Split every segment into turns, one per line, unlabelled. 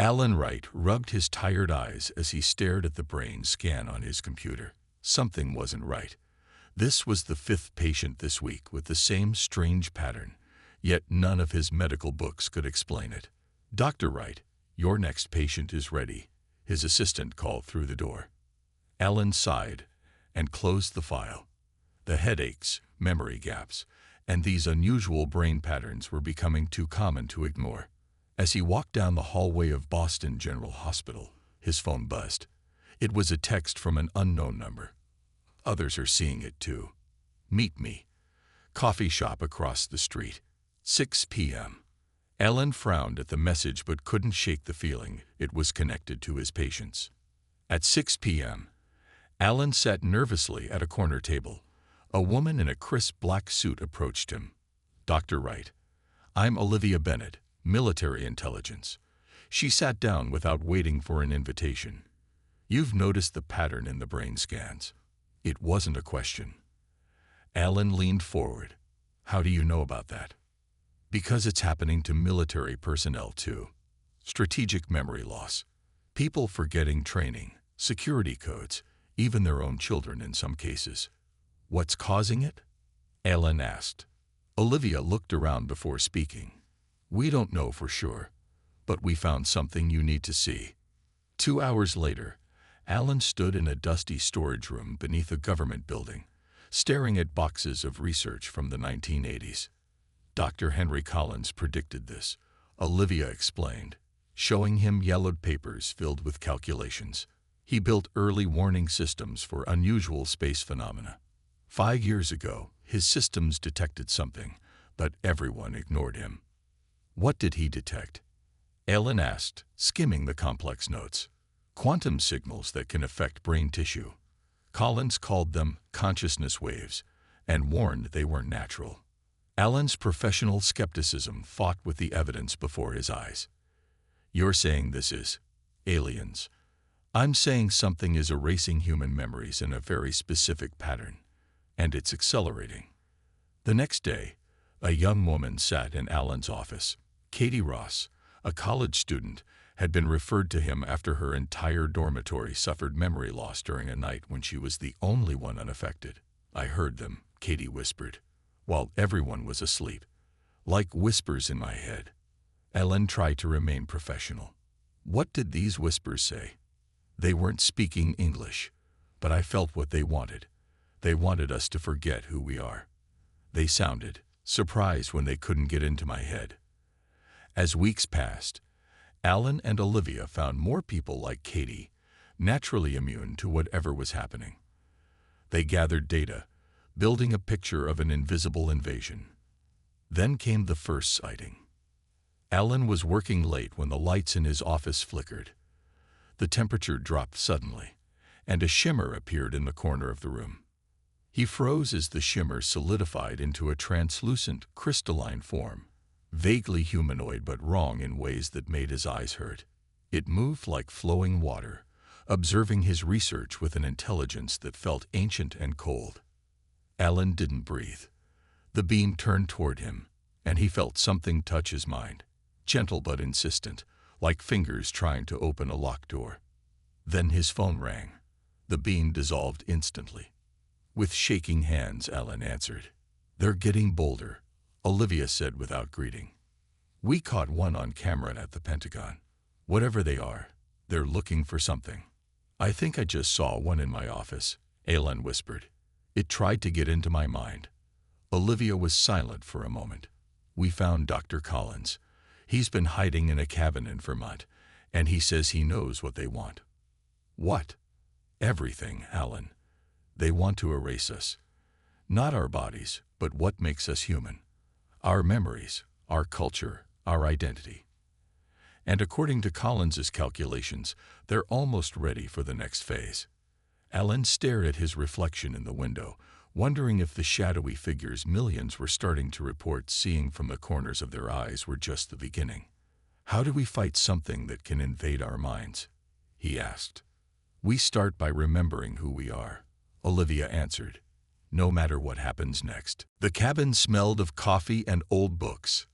Alan Wright rubbed his tired eyes as he stared at the brain scan on his computer. Something wasn't right. This was the 5th patient this week with the same strange pattern, yet none of his medical books could explain it. "Dr. Wright, your next patient is ready," his assistant called through the door. Alan sighed and closed the file. The headaches, memory gaps, and these unusual brain patterns were becoming too common to ignore. As he walked down the hallway of Boston General Hospital, his phone buzzed. It was a text from an unknown number. "Others are seeing it too. Meet me. Coffee shop across the street. 6 p.m. Alan frowned at the message but couldn't shake the feeling it was connected to his patients. At 6 p.m., Alan sat nervously at a corner table. A woman in a crisp black suit approached him. "Dr. Wright, I'm Olivia Bennett, military intelligence." She sat down without waiting for an invitation. "You've noticed the pattern in the brain scans." It wasn't a question. Alan leaned forward. "How do you know about that?" "Because it's happening to military personnel too. Strategic memory loss. People forgetting training, security codes, even their own children in some cases." "What's causing it?" Alan asked. Olivia looked around before speaking. "We don't know for sure, but we found something you need to see." 2 hours later, Alan stood in a dusty storage room beneath a government building, staring at boxes of research from the 1980s. "Dr. Henry Collins predicted this," Olivia explained, showing him yellowed papers filled with calculations. "He built early warning systems for unusual space phenomena. 5 years ago, his systems detected something, but everyone ignored him." "What did he detect?" Alan asked, skimming the complex notes. "Quantum signals that can affect brain tissue. Collins called them consciousness waves and warned they weren't natural." Alan's professional skepticism fought with the evidence before his eyes. "You're saying this is aliens. I'm saying something is erasing human memories in a very specific pattern, and it's accelerating." The next day, a young woman sat in Alan's office. Katie Ross, a college student, had been referred to him after her entire dormitory suffered memory loss during a night when she was the only one unaffected. "I heard them," Katie whispered, "while everyone was asleep. Like whispers in my head." Alan tried to remain professional. "What did these whispers say?" "They weren't speaking English, but I felt what they wanted. They wanted us to forget who we are. They sounded surprised when they couldn't get into my head." As weeks passed, Alan and Olivia found more people like Katie, naturally immune to whatever was happening. They gathered data, building a picture of an invisible invasion. Then came the first sighting. Alan was working late when the lights in his office flickered. The temperature dropped suddenly, and a shimmer appeared in the corner of the room. He froze as the shimmer solidified into a translucent, crystalline form, vaguely humanoid but wrong in ways that made his eyes hurt. It moved like flowing water, observing his research with an intelligence that felt ancient and cold. Alan didn't breathe. The beam turned toward him, and he felt something touch his mind, gentle but insistent, like fingers trying to open a locked door. Then his phone rang. The beam dissolved instantly. With shaking hands, Alan answered. "They're getting bolder," Olivia said without greeting. "We caught one on camera at the Pentagon. Whatever they are, they're looking for something." "I think I just saw one in my office," Alan whispered. "It tried to get into my mind." Olivia was silent for a moment. "We found Dr. Collins. He's been hiding in a cabin in Vermont, and he says he knows what they want." "What?" "Everything, Alan. They want to erase us. Not our bodies, but what makes us human. Our memories, our culture, our identity. And according to Collins's calculations, they're almost ready for the next phase." Alan stared at his reflection in the window, wondering if the shadowy figures millions were starting to report seeing from the corners of their eyes were just the beginning. "How do we fight something that can invade our minds?" he asked. "We start by remembering who we are," Olivia answered. "No matter what happens next." The cabin smelled of coffee and old books.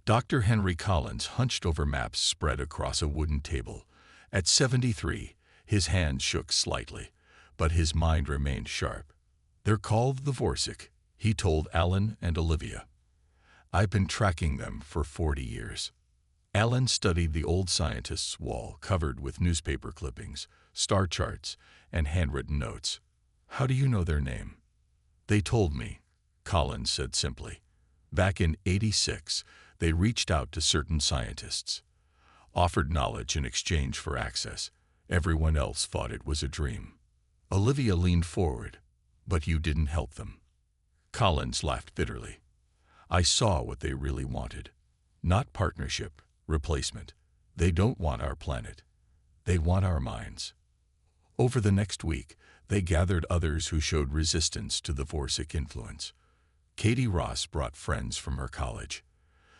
Dr. Henry Collins hunched over maps spread across a wooden table. At 73, his hands shook slightly, but his mind remained sharp. "They're called the Vorsic," he told Alan and Olivia. "I've been tracking them for 40 years. Alan studied the old scientist's wall covered with newspaper clippings, star charts, and handwritten notes. "How do you know their name?" "They told me," Collins said simply. "Back in '86, they reached out to certain scientists, offered knowledge in exchange for access. Everyone else thought it was a dream." Olivia leaned forward. "But you didn't help them." Collins laughed bitterly. "I saw what they really wanted. Not partnership, replacement. They don't want our planet. They want our minds." Over the next week, they gathered others who showed resistance to the Vorsic influence. Katie Ross brought friends from her college.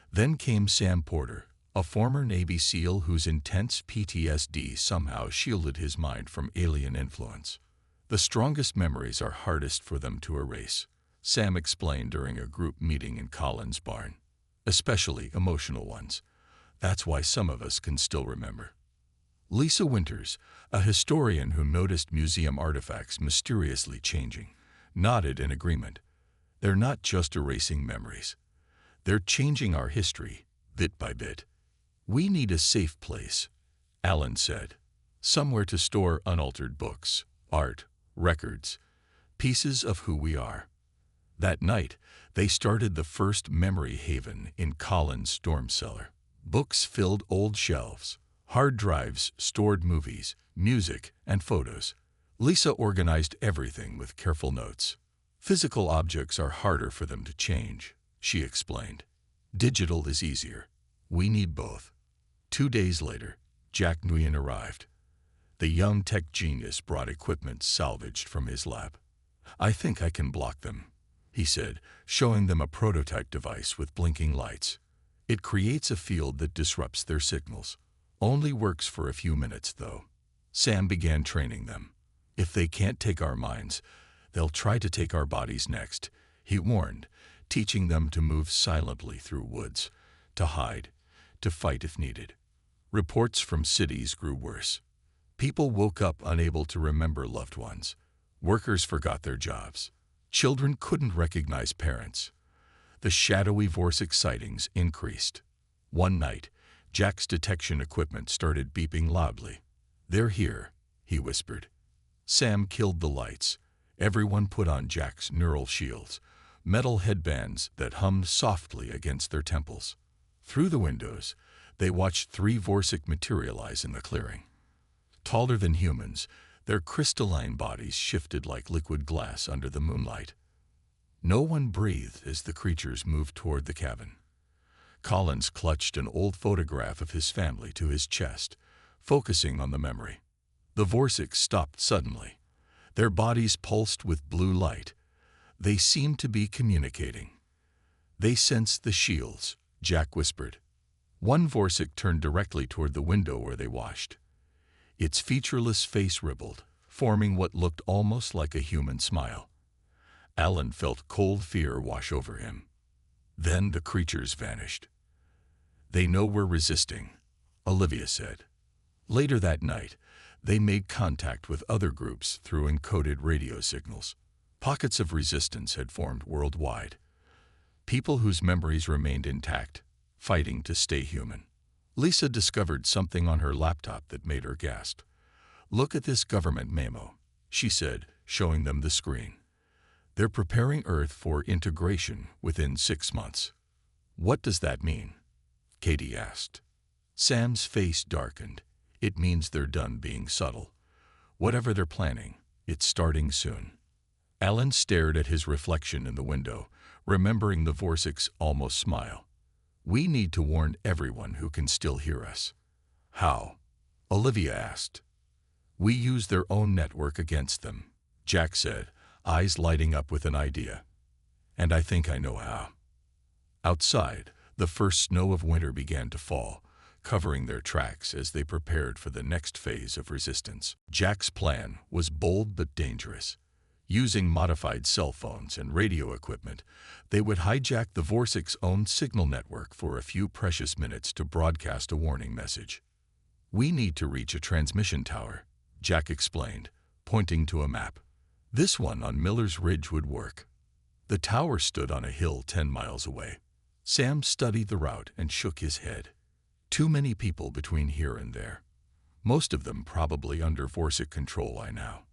Then came Sam Porter, a former Navy SEAL whose intense PTSD somehow shielded his mind from alien influence. "The strongest memories are hardest for them to erase," Sam explained during a group meeting in Collins' barn. "Especially emotional ones. That's why some of us can still remember." Lisa Winters, a historian who noticed museum artifacts mysteriously changing, nodded in agreement. "They're not just erasing memories. They're changing our history, bit by bit." "We need a safe place," Alan said. "Somewhere to store unaltered books, art, records, pieces of who we are." That night, they started the first memory haven in Collins' storm cellar. Books filled old shelves. Hard drives stored movies, music, and photos. Lisa organized everything with careful notes. "Physical objects are harder for them to change," she explained. "Digital is easier. We need both." 2 days later, Jack Nguyen arrived. The young tech genius brought equipment salvaged from his lab. "I think I can block them," he said, showing them a prototype device with blinking lights. "It creates a field that disrupts their signals. Only works for a few minutes, though." Sam began training them. "If they can't take our minds, they'll try to take our bodies next," he warned, teaching them to move silently through woods, to hide, to fight if needed. Reports from cities grew worse. People woke up unable to remember loved ones. Workers forgot their jobs. Children couldn't recognize parents. The shadowy Vorsic sightings increased. One night, Jack's detection equipment started beeping loudly. "They're here," he whispered. Sam killed the lights. Everyone put on Jack's neural shields, metal headbands that hummed softly against their temples. Through the windows, they watched 3 Vorsic materialize in the clearing. Taller than humans, their crystalline bodies shifted like liquid glass under the moonlight. No one breathed as the creatures moved toward the cabin. Collins clutched an old photograph of his family to his chest, focusing on the memory. The Vorsic stopped suddenly. Their bodies pulsed with blue light. They seemed to be communicating. "They sensed the shields," Jack whispered. One Vorsic turned directly toward the window where they washed. Its featureless face rippled, forming what looked almost like a human smile. Alan felt cold fear wash over him. Then the creatures vanished. "They know we're resisting," Olivia said. Later that night, they made contact with other groups through encoded radio signals. Pockets of resistance had formed worldwide. People whose memories remained intact, fighting to stay human. Lisa discovered something on her laptop that made her gasp. "Look at this government memo," she said, showing them the screen. "They're preparing Earth for integration within 6 months." "What does that mean?" Katie asked. Sam's face darkened. "It means they're done being subtle. Whatever they're planning, it's starting soon." Alan stared at his reflection in the window, remembering the Vorsic's almost smile. "We need to warn everyone who can still hear us." "How?" Olivia asked. "We use their own network against them," Jack said, eyes lighting up with an idea. "And I think I know how." Outside, the first snow of winter began to fall, covering their tracks as they prepared for the next phase of resistance. Jack's plan was bold but dangerous. Using modified cell phones and radio equipment, they would hijack the Vorsik's own signal network for a few precious minutes to broadcast a warning message. "We need to reach a transmission tower," Jack explained, pointing to a map. "This one on Miller's Ridge would work." The tower stood on a hill 10 miles away. Sam studied the route and shook his head. Too many people between here and there. Most of them probably under Vorsik control now.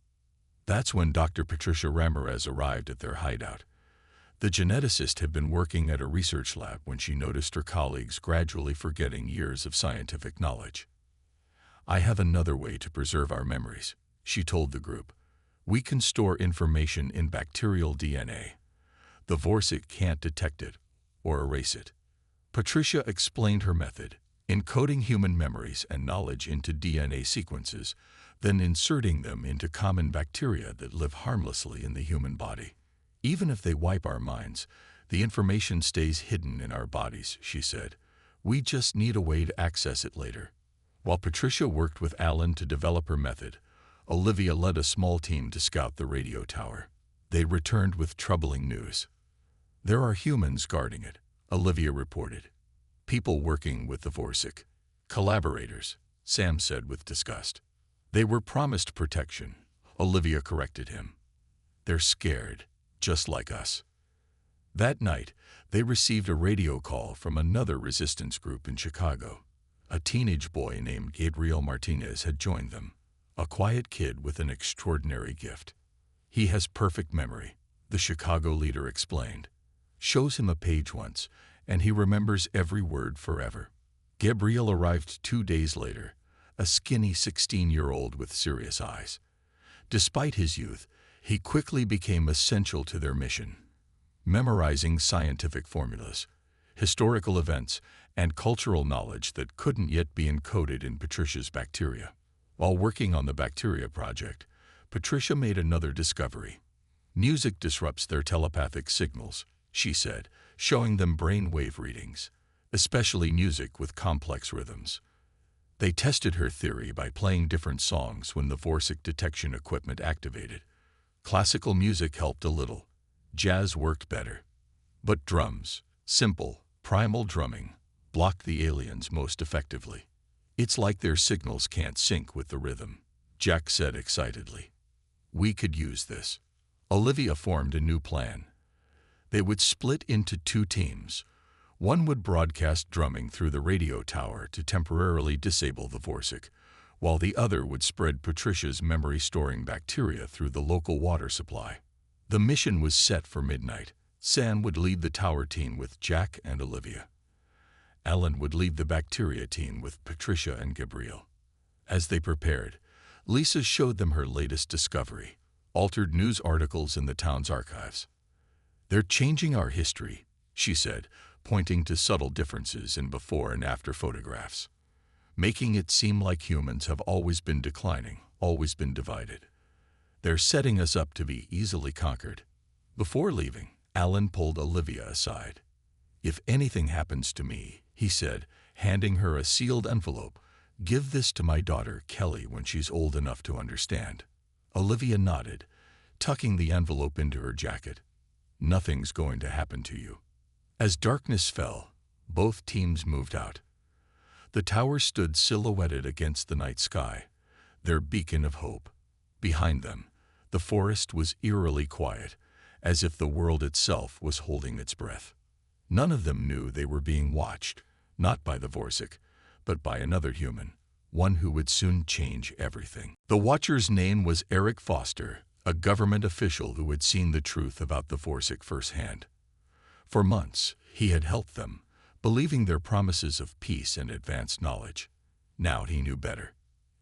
That's when Dr. Patricia Ramirez arrived at their hideout. The geneticist had been working at a research lab when she noticed her colleagues gradually forgetting years of scientific knowledge. "I have another way to preserve our memories," she told the group. "We can store information in bacterial DNA. The Vorsik can't detect it or erase it." Patricia explained her method, encoding human memories and knowledge into DNA sequences, then inserting them into common bacteria that live harmlessly in the human body. "Even if they wipe our minds, the information stays hidden in our bodies," she said. "We just need a way to access it later." While Patricia worked with Alan to develop her method, Olivia led a small team to scout the radio tower. They returned with troubling news. "There are humans guarding it," Olivia reported. "People working with the Vorsik. Collaborators," Sam said with disgust. "They were promised protection," Olivia corrected him. "They're scared, just like us." That night, they received a radio call from another resistance group in Chicago. A teenage boy named Gabriel Martinez had joined them, a quiet kid with an extraordinary gift. "He has perfect memory," the Chicago leader explained. "Shows him a page once, and he remembers every word forever." Gabriel arrived 2 days later, a skinny 16-year-old with serious eyes. Despite his youth, he quickly became essential to their mission, memorizing scientific formulas, historical events, and cultural knowledge that couldn't yet be encoded in Patricia's bacteria. While working on the bacteria project, Patricia made another discovery. "Music disrupts their telepathic signals," she said, showing them brainwave readings, especially music with complex rhythms. They tested her theory by playing different songs when the Vorsik detection equipment activated. Classical music helped a little. Jazz worked better. But drums, simple, primal drumming, blocked the aliens most effectively. "It's like their signals can't sync with the rhythm," Jack said excitedly. "We could use this." Olivia formed a new plan. They would split into 2 teams. One would broadcast drumming through the radio tower to temporarily disable the Vorsik, while the other would spread Patricia's memory-storing bacteria through the local water supply. The mission was set for midnight. Sam would lead the tower team with Jack and Olivia. Alan would lead the bacteria team with Patricia and Gabriel. As they prepared, Lisa showed them her latest discovery, altered news articles in the town's archives. "They're changing our history," she said, pointing to subtle differences in before and after photographs, "making it seem like humans have always been declining, always been divided. They're setting us up to be easily conquered." Before leaving, Alan pulled Olivia aside. "If anything happens to me," he said, handing her a sealed envelope, "give this to my daughter, Kelly, when she's old enough to understand." Olivia nodded, tucking the envelope into her jacket. "Nothing's going to happen to you." As darkness fell, both teams moved out. The tower stood silhouetted against the night sky, their beacon of hope. Behind them, the forest was eerily quiet, as if the world itself was holding its breath. None of them knew they were being watched, not by the Vorsik, but by another human, one who would soon change everything. The watcher's name was Eric Foster, a government official who had seen the truth about the Vorsik firsthand. For months, he had helped them, believing their promises of peace and advanced knowledge. Now he knew better.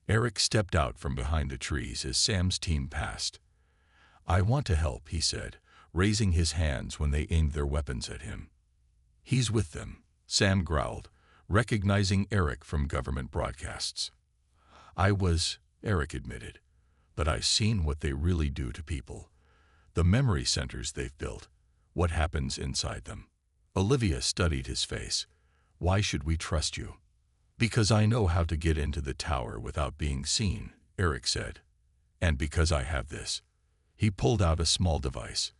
Eric stepped out from behind the trees as Sam's team passed. "I want to help," he said, raising his hands when they aimed their weapons at him. "He's with them," Sam growled, recognizing Eric from government broadcasts. Eric admitted, "but I've seen what they really do to people. The memory centers they've built, what happens inside them." Olivia studied his face. "Why should we trust you?" "Because I know how to get into the tower without being seen," Eric said. "And because I have this." He pulled out a small device.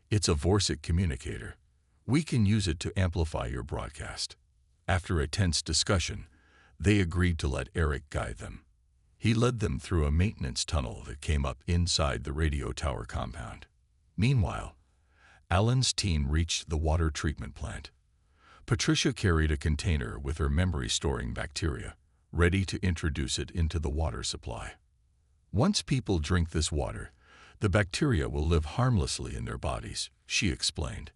It's a Vorsic communicator. We can use it to amplify your broadcast. After a tense discussion, they agreed to let Eric guide them. He led them through a maintenance tunnel that came up inside the radio tower compound. Meanwhile, Alan's team reached the water treatment plant. Patricia carried a container with her memory-storing bacteria, ready to introduce it into the water supply. Once people drink this water, the bacteria will live harmlessly in their bodies, she explained.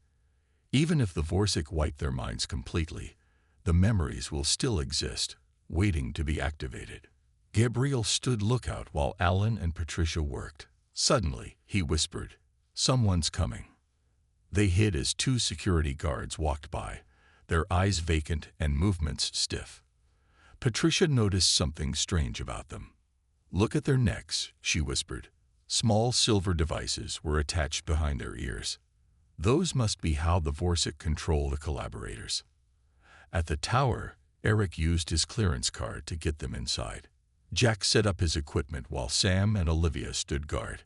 Even if the Vorsic wipe their minds completely, the memories will still exist, waiting to be activated. Gabriel stood lookout while Alan and Patricia worked. Suddenly, he whispered, "Someone's coming." They hid as two security guards walked by, their eyes vacant and movements stiff. Patricia noticed something strange about them. "Look at their necks," she whispered. Small silver devices were attached behind their ears. Those must be how the Vorsic control the collaborators. At the tower, Eric used his clearance card to get them inside. Jack set up his equipment while Sam and Olivia stood guard.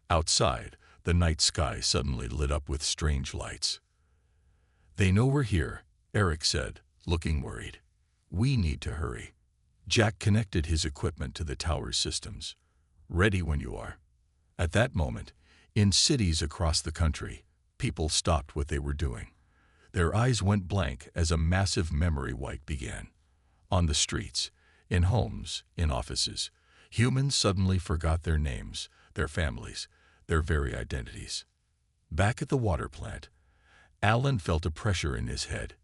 Outside, the night sky suddenly lit up with strange lights. "They know we're here," Eric said, looking worried. "We need to hurry." Jack connected his equipment to the tower's systems. "Ready when you are." At that moment, in cities across the country, people stopped what they were doing. Their eyes went blank as a massive memory wipe began. On the streets, in homes, in offices, humans suddenly forgot their names, their families, their very identities. Back at the water plant, Alan felt a pressure in his head.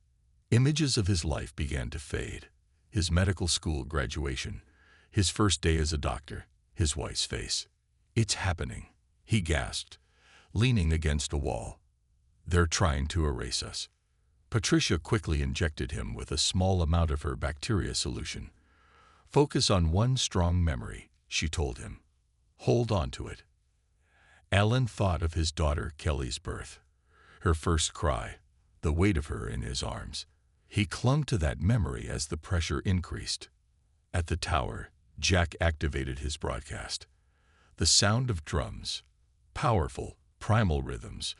Images of his life began to fade. His medical school graduation, his first day as a doctor, his wife's face. "It's happening," he gasped, leaning against a wall. "They're trying to erase us." Patricia quickly injected him with a small amount of her bacteria solution. "Focus on one strong memory," she told him. "Hold on to it." Alan thought of his daughter Kelly's birth. Her first cry, the weight of her in his arms. He clung to that memory as the pressure increased. At the tower, Jack activated his broadcast. The sound of drums, powerful, primal rhythms,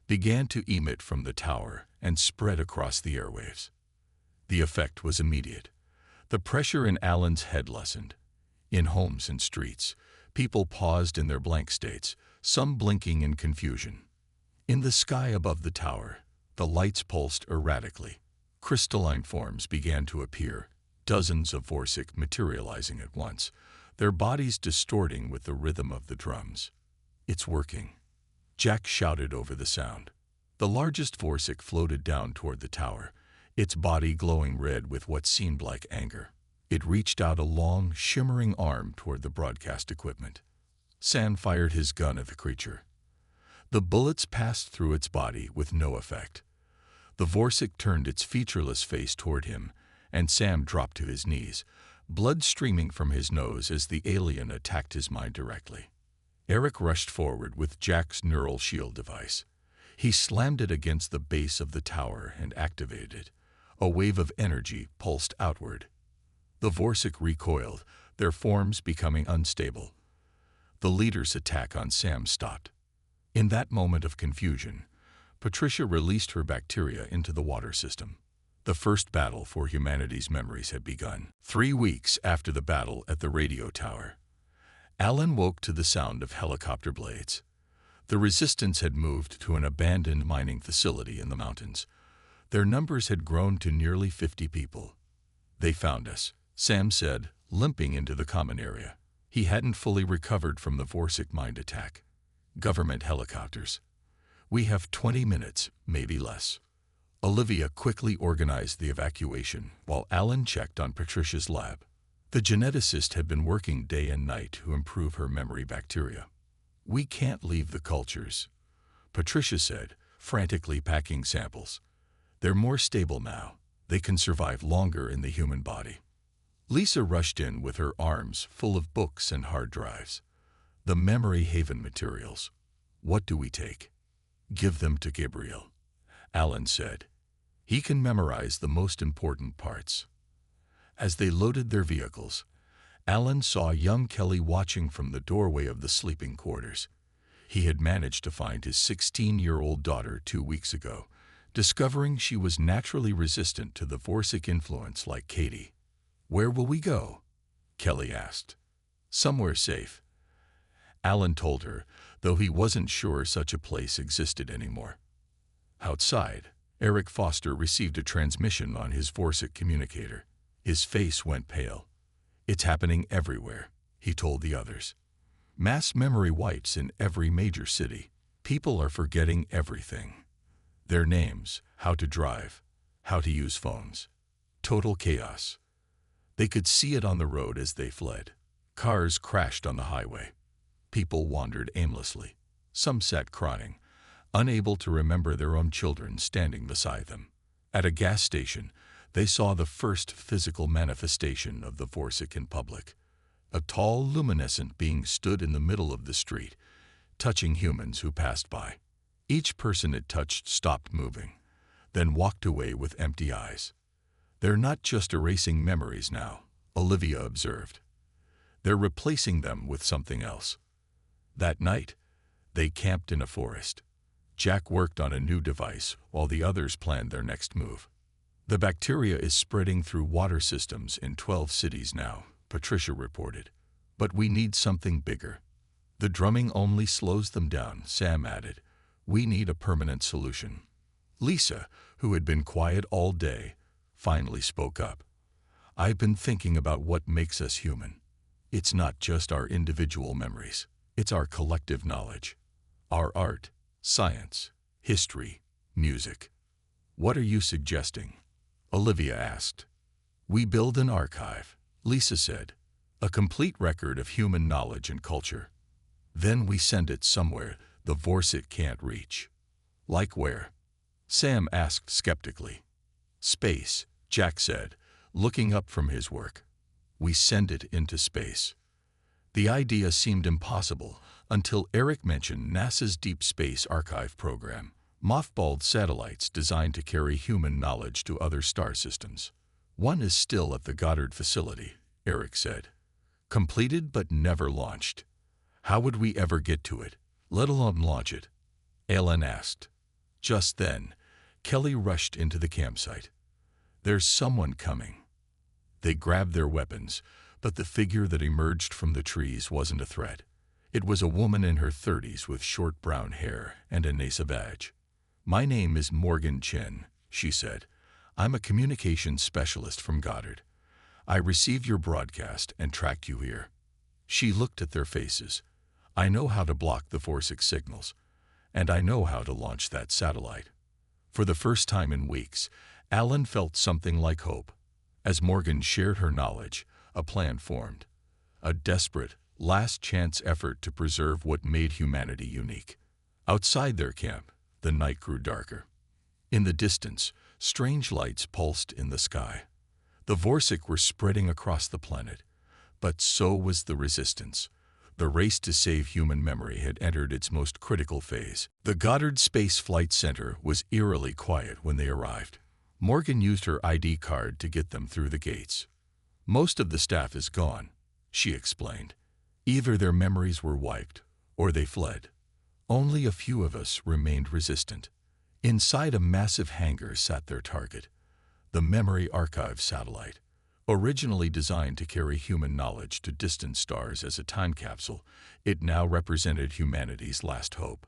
began to emit from the tower and spread across the airwaves. The effect was immediate. The pressure in Alan's head lessened. In homes and streets, people paused in their blank states, some blinking in confusion. In the sky above the tower, the lights pulsed erratically. Crystalline forms began to appear, dozens of Vorsic materializing at once, their bodies distorting with the rhythm of the drums. "It's working," Jack shouted over the sound. The largest Vorsic floated down toward the tower, its body glowing red with what seemed like anger. It reached out a long, shimmering arm toward the broadcast equipment. Sam fired his gun at the creature. The bullets passed through its body with no effect. The Vorsic turned its featureless face toward him, and Sam dropped to his knees, blood streaming from his nose as the alien attacked his mind directly. Eric rushed forward with Jack's neural shield device. He slammed it against the base of the tower and activated it. A wave of energy pulsed outward. The Vorsic recoiled, their forms becoming unstable. The leader's attack on Sam stopped. In that moment of confusion, Patricia released her bacteria into the water system. The first battle for humanity's memories had begun. 3 weeks after the battle at the radio tower, Alan woke to the sound of helicopter blades. The resistance had moved to an abandoned mining facility in the mountains. Their numbers had grown to nearly 50 people. "They found us," Sam said, limping into the common area. He hadn't fully recovered from the Vorsic mind attack. "Government helicopters. We have 20 minutes, maybe less." Olivia quickly organized the evacuation while Alan checked on Patricia's lab. The geneticist had been working day and night to improve her memory bacteria. "We can't leave the cultures," Patricia said, frantically packing samples. "They're more stable now. They can survive longer in the human body." Lisa rushed in with her arms full of books and hard drives. "The memory haven materials. What do we take?" "Give them to Gabriel," Alan said. "He can memorize the most important parts." As they loaded their vehicles, Alan saw young Kelly watching from the doorway of the sleeping quarters. He had managed to find his 16-year-old daughter 2 weeks ago, discovering she was naturally resistant to the Vorsic influence like Katie. "Where will we go?" Kelly asked. "Somewhere safe," Alan told her, though he wasn't sure such a place existed anymore. Outside, Eric Foster received a transmission on his Vorsic communicator. His face went pale. "It's happening everywhere," he told the others. "Mass memory wipes in every major city. People are forgetting everything. Their names, how to drive, how to use phones. Total chaos." They could see it on the road as they fled. Cars crashed on the highway. People wandered aimlessly. Some sat crying, unable to remember their own children standing beside them. At a gas station, they saw the first physical manifestation of the Vorsic in public. A tall, luminescent being stood in the middle of the street, touching humans who passed by. Each person it touched stopped moving, then walked away with empty eyes. "They're not just erasing memories now," Olivia observed. "They're replacing them with something else." That night, they camped in a forest. Jack worked on a new device while the others planned their next move. "The bacteria is spreading through water systems in 12 cities now," Patricia reported. "But we need something bigger." "The drumming only slows them down," Sam added. "We need a permanent solution." Lisa, who had been quiet all day, finally spoke up. "I've been thinking about what makes us human. It's not just our individual memories. It's our collective knowledge. Our art, science, history, music." "What are you suggesting?" Olivia asked. "We build an archive," Lisa said. "A complete record of human knowledge and culture. Then we send it somewhere the Vorsic can't reach." "Like where?" Sam asked skeptically. "Space," Jack said, looking up from his work. "We send it into space." The idea seemed impossible until Eric mentioned NASA's Deep Space Archive program, mothballed satellites designed to carry human knowledge to other star systems. "One is still at the Goddard facility," Eric said. "Completed but never launched. How would we ever get to it, let alone launch it?" Alan asked. Just then, Kelly rushed into the campsite. "There's someone coming." They grabbed their weapons, but the figure that emerged from the trees wasn't a threat. It was a woman in her 30s with short brown hair and a NASA badge. "My name is Morgan Chen," she said. "I'm a communications specialist from Goddard. I received your broadcast and tracked you here." She looked at their faces. "I know how to block the Vorsic signals, and I know how to launch that satellite." For the first time in weeks, Alan felt something like hope. As Morgan shared her knowledge, a plan formed. A desperate, last-chance effort to preserve what made humanity unique. Outside their camp, the night grew darker. In the distance, strange lights pulsed in the sky. The Vorsic were spreading across the planet, but so was the resistance. The race to save human memory had entered its most critical phase. The Goddard Space Flight Center was eerily quiet when they arrived. Morgan used her ID card to get them through the gates. "Most of the staff is gone," she explained. "Either their memories were wiped, or they fled. Only a few of us remained resistant." Inside a massive hangar sat their target, the Memory Archive satellite. Originally designed to carry human knowledge to distant stars as a time capsule, it now represented humanity's last hope.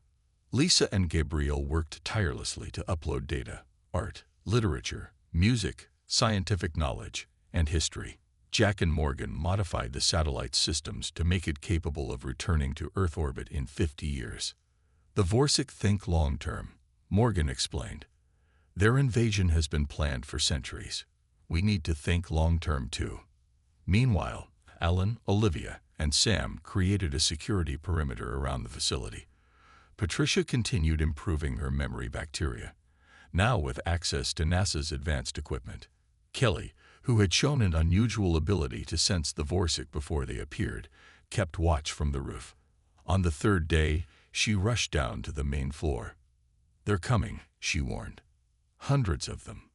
Lisa and Gabriel worked tirelessly to upload data, art, literature, music, scientific knowledge, and history. Jack and Morgan modified the satellite's systems to make it capable of returning to Earth orbit in 50 years. "The Vorsic think long-term," Morgan explained. "Their invasion has been planned for centuries. We need to think long-term too." Meanwhile, Alan, Olivia, and Sam created a security perimeter around the facility. Patricia continued improving her memory bacteria, now with access to NASA's advanced equipment. Kelly, who had shown an unusual ability to sense the Vorsic before they appeared, kept watch from the roof. On the third day, she rushed down to the main floor. "They're coming," she warned. "Hundreds of them."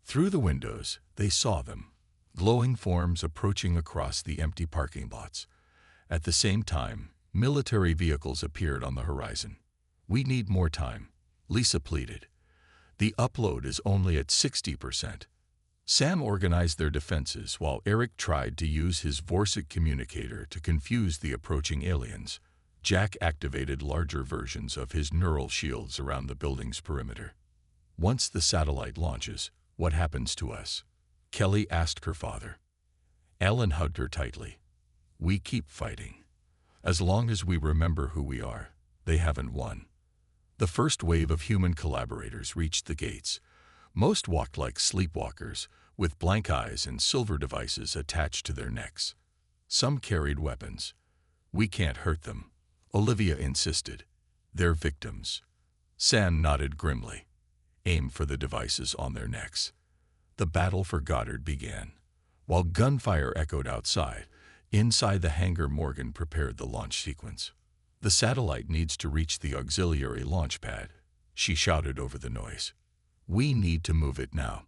Through the windows, they saw them, glowing forms approaching across the empty parking lots. At the same time, Military vehicles appeared on the horizon. "We need more time," Lisa pleaded. "The upload is only at 60%. Sam organized their defenses while Eric tried to use his Vorsic communicator to confuse the approaching aliens. Jack activated larger versions of his neural shields around the building's perimeter. "Once the satellite launches, what happens to us?" Kelly asked her father. Alan hugged her tightly. "We keep fighting. As long as we remember who we are, they haven't won." The first wave of human collaborators reached the gates. Most walked like sleepwalkers, with blank eyes and silver devices attached to their necks. Some carried weapons. "We can't hurt them," Olivia insisted. "They're victims." Sam nodded grimly. "Aim for the devices on their necks." The battle for Goddard began. While gunfire echoed outside, inside the hangar Morgan prepared the launch sequence. "The satellite needs to reach the auxiliary launch pad," she shouted over the noise. "We need to move it now."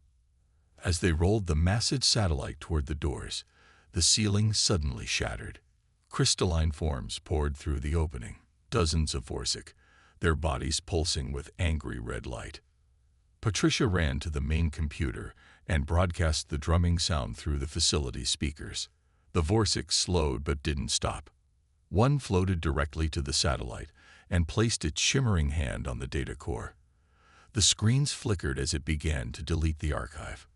As they rolled the massive satellite toward the doors, the ceiling suddenly shattered. Crystalline forms poured through the opening, dozens of Vorsic, their bodies pulsing with angry red light. Patricia ran to the main computer and broadcast the drumming sound through the facility's speakers. The Vorsic slowed but didn't stop. One floated directly to the satellite and placed its shimmering hand on the data core. The screens flickered as it began to delete the archive.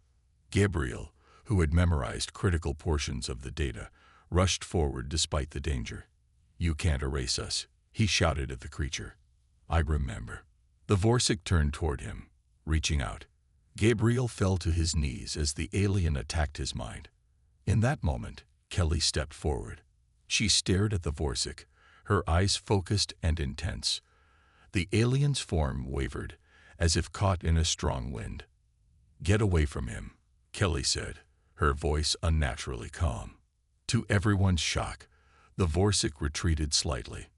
Gabriel, who had memorized critical portions of the data, rushed forward despite the danger. "You can't erase us," he shouted at the creature. "I remember." The Vorsic turned toward him, reaching out. Gabriel fell to his knees as the alien attacked his mind. In that moment, Kelly stepped forward. She stared at the Vorsic, her eyes focused and intense. The alien's form wavered, as if caught in a strong wind. "Get away from him," Kelly said, her voice unnaturally calm. To everyone's shock, the Vorsic retreated slightly.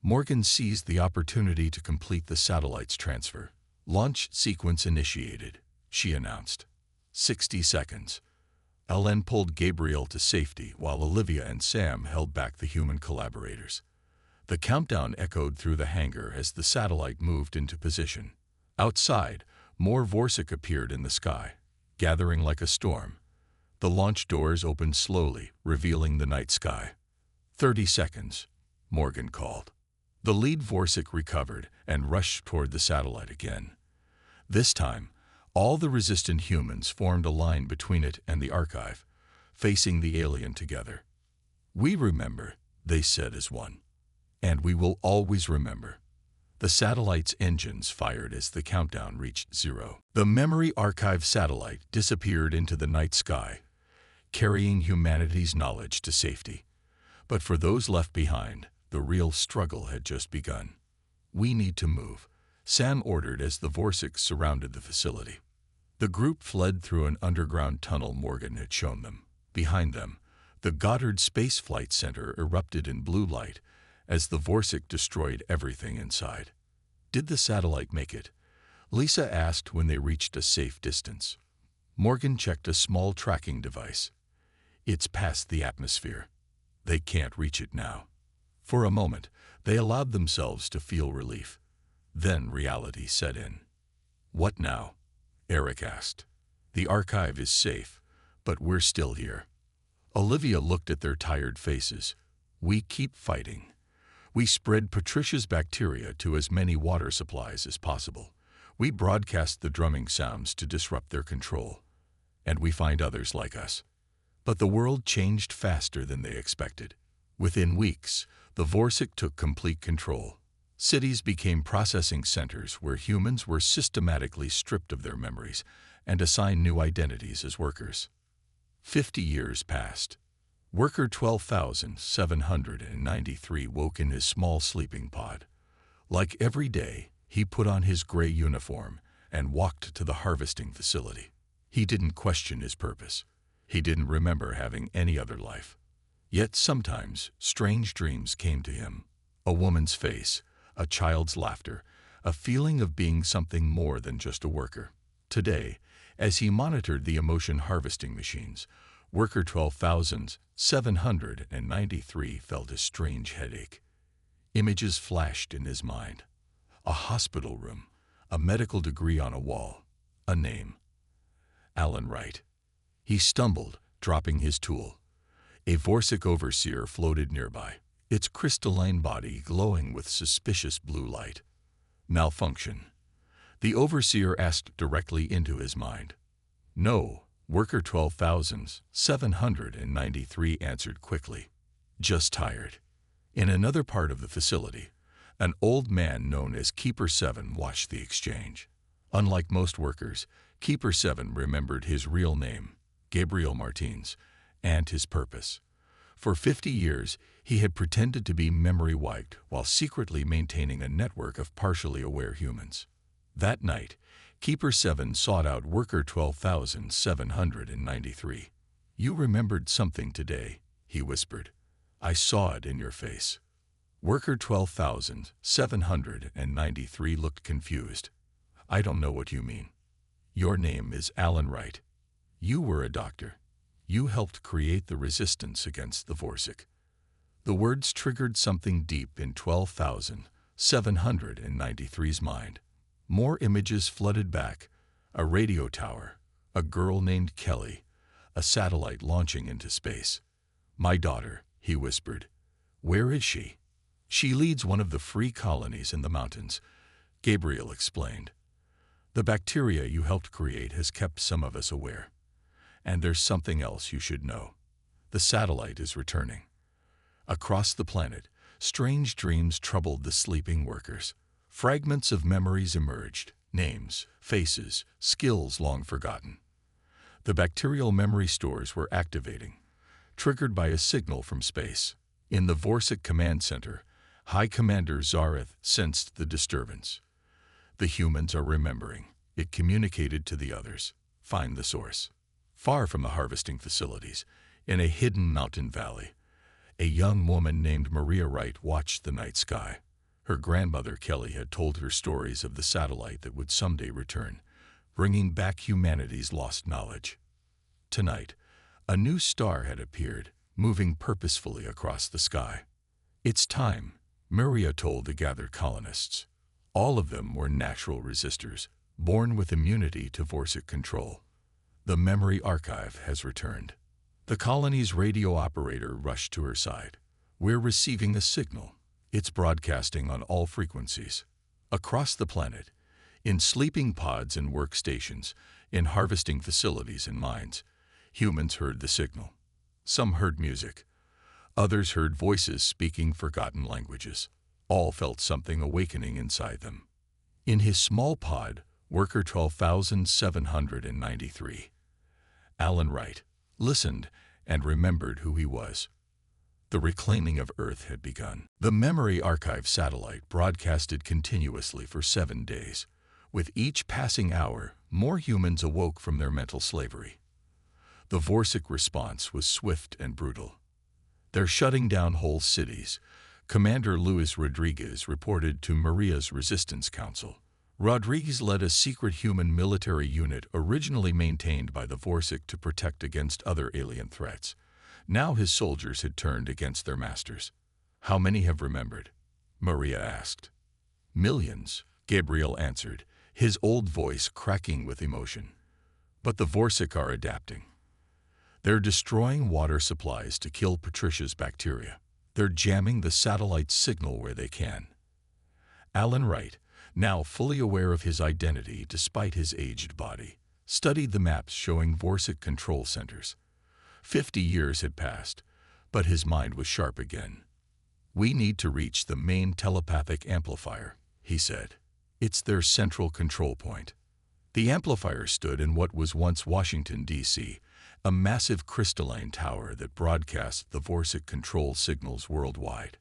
Morgan seized the opportunity to complete the satellite's transfer. "Launch sequence initiated," she announced. 60 seconds. Ellen pulled Gabriel to safety while Olivia and Sam held back the human collaborators. The countdown echoed through the hangar as the satellite moved into position. Outside, more Vorsic appeared in the sky, gathering like a storm. The launch doors opened slowly, revealing the night sky. 30 seconds, Morgan called. The lead Vorsic recovered and rushed toward the satellite again. This time, all the resistant humans formed a line between it and the archive, facing the alien together. "We remember," they said as one. "And we will always remember." The satellite's engines fired as the countdown reached 0. The memory archive satellite disappeared into the night sky, carrying humanity's knowledge to safety. But for those left behind, the real struggle had just begun. "We need to move," Sam ordered as the Vorsics surrounded the facility. The group fled through an underground tunnel Morgan had shown them. Behind them, the Goddard Space Flight Center erupted in blue light as the Vorsic destroyed everything inside. "Did the satellite make it?" Lisa asked when they reached a safe distance. Morgan checked a small tracking device. "It's past the atmosphere. They can't reach it now." For a moment, they allowed themselves to feel relief. Then reality set in. "What now?" Eric asked. "The archive is safe, but we're still here." Olivia looked at their tired faces. "We keep fighting. We spread Patricia's bacteria to as many water supplies as possible. We broadcast the drumming sounds to disrupt their control. And we find others like us." But the world changed faster than they expected. Within weeks, the Vorsic took complete control. Cities became processing centers where humans were systematically stripped of their memories and assigned new identities as workers. 50 years passed. Worker 12,793 woke in his small sleeping pod. Like every day, he put on his gray uniform and walked to the harvesting facility. He didn't question his purpose. He didn't remember having any other life. Yet sometimes strange dreams came to him. A woman's face, a child's laughter, a feeling of being something more than just a worker. Today, as he monitored the emotion harvesting machines, Worker 12,793 felt a strange headache. Images flashed in his mind. A hospital room, a medical degree on a wall, a name. Alan Wright. He stumbled, dropping his tool. A Vorsic overseer floated nearby, its crystalline body glowing with suspicious blue light. Malfunction. The overseer asked directly into his mind. No, Worker 12,793 answered quickly. Just tired. In another part of the facility, an old man known as Keeper 7 watched the exchange. Unlike most workers, Keeper 7 remembered his real name, Gabriel Martins, and his purpose. For 50 years, he had pretended to be memory-wiped while secretly maintaining a network of partially aware humans. That night, Keeper 7 sought out Worker 12,793. "You remembered something today," he whispered. "I saw it in your face." Worker 12,793 looked confused. "I don't know what you mean." "Your name is Alan Wright. You were a doctor. You helped create the resistance against the Vorsic." The words triggered something deep in 12,793's mind. More images flooded back. A radio tower, a girl named Kelly, a satellite launching into space. "My daughter," he whispered. "Where is she?" "She leads one of the free colonies in the mountains," Gabriel explained. "The bacteria you helped create has kept some of us aware. And there's something else you should know. The satellite is returning." Across the planet, strange dreams troubled the sleeping workers. Fragments of memories emerged, names, faces, skills long forgotten. The bacterial memory stores were activating, triggered by a signal from space. In the Vorsic Command Center, High Commander Zareth sensed the disturbance. "The humans are remembering," it communicated to the others. "Find the source." Far from the harvesting facilities, in a hidden mountain valley, a young woman named Maria Wright watched the night sky. Her grandmother Kelly had told her stories of the satellite that would someday return, bringing back humanity's lost knowledge. Tonight, a new star had appeared, moving purposefully across the sky. "It's time," Maria told the gathered colonists. All of them were natural resistors, born with immunity to Vorsic control. "The memory archive has returned." The colony's radio operator rushed to her side. "We're receiving a signal. It's broadcasting on all frequencies." Across the planet, in sleeping pods and workstations, in harvesting facilities and mines, humans heard the signal. Some heard music. Others heard voices speaking forgotten languages. All felt something awakening inside them. In his small pod, Worker 12,793, Alan Wright listened and remembered who he was. The reclaiming of Earth had begun. The Memory Archive satellite broadcasted continuously for 7 days. With each passing hour, more humans awoke from their mental slavery. The Vorsic response was swift and brutal. "They're shutting down whole cities," Commander Luis Rodriguez reported to Maria's Resistance Council. Rodriguez led a secret human military unit originally maintained by the Vorsic to protect against other alien threats. Now his soldiers had turned against their masters. "How many have remembered?" Maria asked. "Millions," Gabriel answered, his old voice cracking with emotion. "But the Vorsic are adapting. They're destroying water supplies to kill Patricia's bacteria. They're jamming the satellite signal where they can." Alan Wright, now fully aware of his identity despite his aged body, studied the maps showing Vorsic control centers. 50 years had passed, but his mind was sharp again. "We need to reach the main telepathic amplifier," he said. "It's their central control point." The amplifier stood in what was once Washington, D.C., a massive crystalline tower that broadcast the Vorsic control signals worldwide.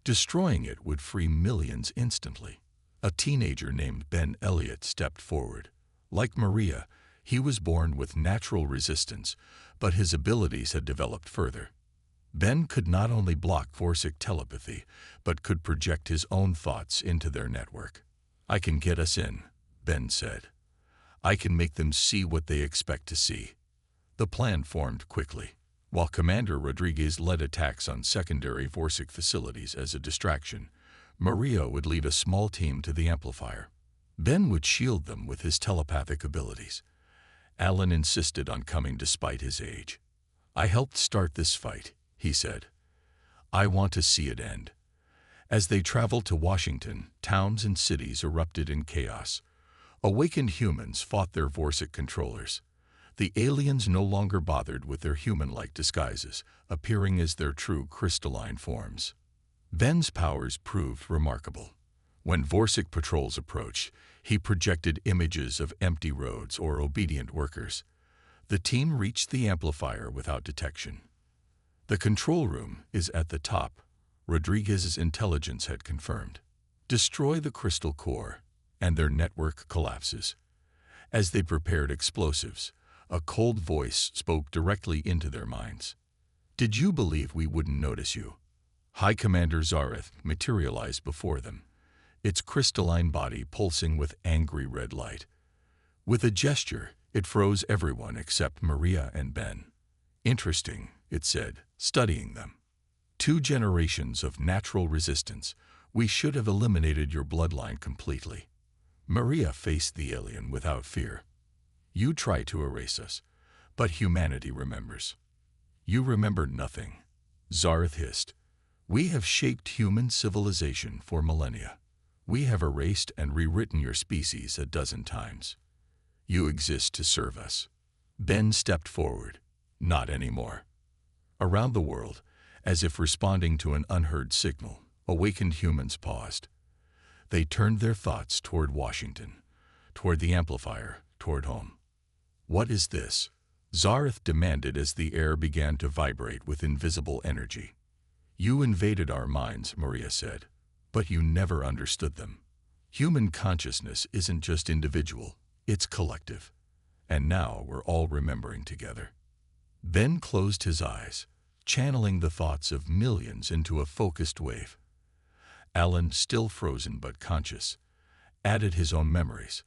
Destroying it would free millions instantly. A teenager named Ben Elliott stepped forward. Like Maria, he was born with natural resistance, but his abilities had developed further. Ben could not only block Vorsic telepathy, but could project his own thoughts into their network. "I can get us in," Ben said. "I can make them see what they expect to see." The plan formed quickly. While Commander Rodriguez led attacks on secondary Vorsic facilities as a distraction, Maria would lead a small team to the amplifier. Ben would shield them with his telepathic abilities. Alan insisted on coming despite his age. "I helped start this fight," he said. "I want to see it end." As they traveled to Washington, towns and cities erupted in chaos. Awakened humans fought their Vorsic controllers. The aliens no longer bothered with their human-like disguises, appearing as their true crystalline forms. Ben's powers proved remarkable. When Vorsic patrols approached, he projected images of empty roads or obedient workers. The team reached the amplifier without detection. "The control room is at the top," Rodriguez's intelligence had confirmed. "Destroy the crystal core," and their network collapses. As they prepared explosives, a cold voice spoke directly into their minds. "Did you believe we wouldn't notice you?" High Commander Zareth materialized before them, its crystalline body pulsing with angry red light. With a gesture, it froze everyone except Maria and Ben. "Interesting," it said, studying them. "2 generations of natural resistance. We should have eliminated your bloodline completely." Maria faced the alien without fear. "You try to erase us, but humanity remembers." "You remember nothing," Zareth hissed. "We have shaped human civilization for millennia. We have erased and rewritten your species a dozen times. You exist to serve us." Ben stepped forward. "Not anymore." Around the world, as if responding to an unheard signal, awakened humans paused. They turned their thoughts toward Washington, toward the amplifier, toward home. "What is this?" Zareth demanded as the air began to vibrate with invisible energy. "You invaded our minds," Maria said, "but you never understood them. Human consciousness isn't just individual, it's collective. And now we're all remembering together." Ben closed his eyes, channeling the thoughts of millions into a focused wave. Alan, still frozen but conscious, added his own memories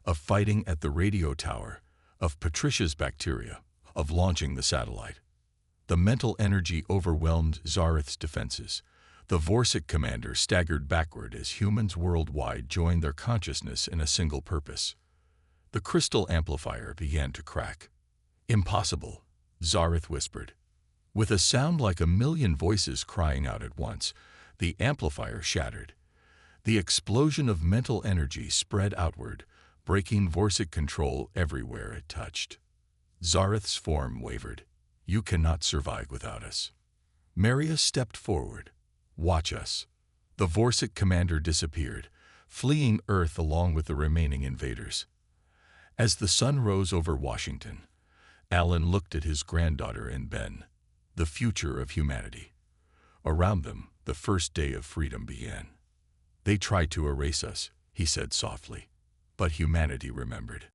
of fighting at the radio tower, of Patricia's bacteria, of launching the satellite. The mental energy overwhelmed Zareth's defenses. The Vorsic commander staggered backward as humans worldwide joined their consciousness in a single purpose. The crystal amplifier began to crack. "Impossible," Zareth whispered. With a sound like a million voices crying out at once, the amplifier shattered. The explosion of mental energy spread outward, breaking Vorsic control everywhere it touched. Zareth's form wavered. "You cannot survive without us." Maria stepped forward. "Watch us." The Vorsic commander disappeared, fleeing Earth along with the remaining invaders. As the sun rose over Washington, Alan looked at his granddaughter and Ben, the future of humanity. Around them, the first day of freedom began. "They tried to erase us," he said softly, "but humanity remembered."